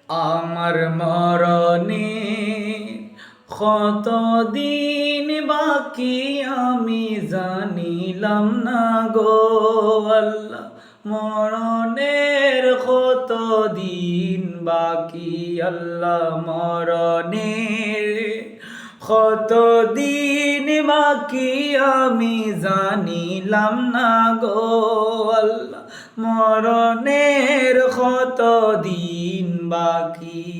আমার মরণে কত দিন বাকি আমি জানিলাম না গো আল্লাহ। মরণের কত দিন বাকি আল্লাহ, মরণের কত দিন বাকি আমি জানিলাম না গো আল্লাহ। মরণের কত দিন বাকি।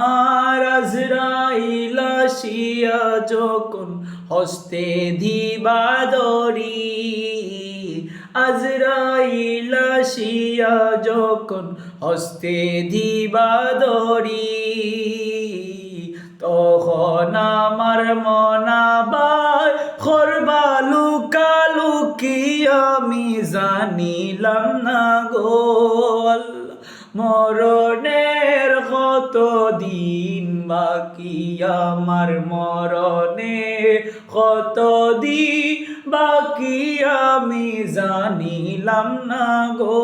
আর আজরাইল আসিয়া যখন হস্তে দিবা ধরি, আজরাইল আসিয়া যখন হস্তে দিবা ধরি, তখন আমার মনাবাই করবা লুকালুকি আমি জানিলাম না গো আল্লাহ। মরণের কত দিন বাকি আমার, মরণের কত দিন বাকি আমি জানিলাম না গো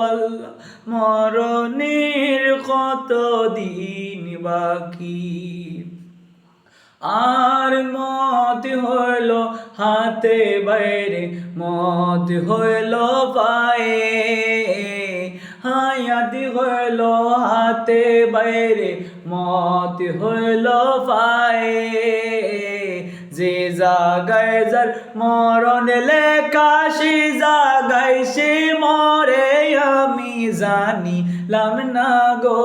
আল্লাহ। মরণের কত দিন বাকি। আর মত হইল হাতে বাইরে, মত হইল পায়ে, হায়াত হইল হাতে বাইরে, মত হইল পায়ে। যে জাগায় যার মরণ লেখা সে জাগায় সে মরে আমি জানিলাম না গো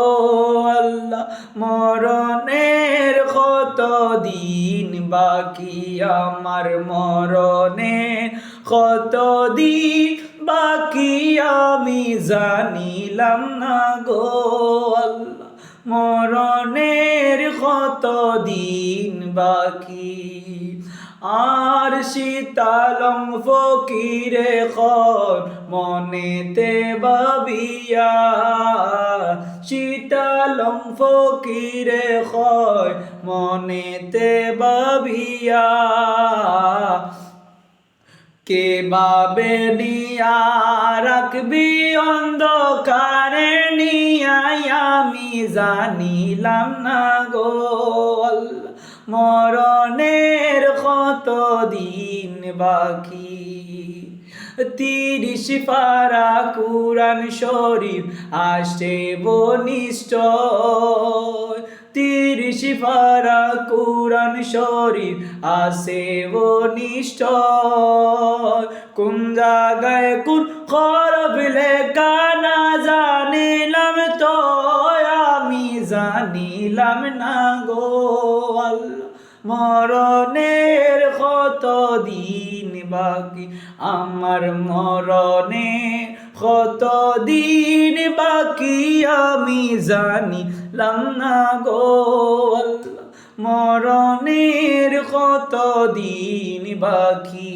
আল্লাহ। মরণের কত দিন বাকি আমার, মরণের কত দিন বাকি আমি জানিলাম না গো আল্লাহ। মরণের কত দিন বাকি। আর শীতালং ফকিরে খন মনেতে ভাবিয়া, শীতালং ফকিরে হয় মনেতে ভাবিয়া, কে বাবে নিয়া রাখবি অন্ধকারে নিয়াই আমি জানিলাম না গো আল্লাহ। মরণের কত দিন বাকি। 30 পারা কুরআন শরীফ আসে বনিষ্ঠয়, 30 পারা কুরআন শরীফ আসে বনিষ্ঠয়। কোন জায়গায় কোন হরফ লেখা না জানিলাম তো আমি জানিলাম না গো আল্লাহ। মরণের কত দিন বাকি আমার, মরণে কত দিন বাকি আমি জানিলাম না গো আল্লাহ। মরণের কত দিন বাকি।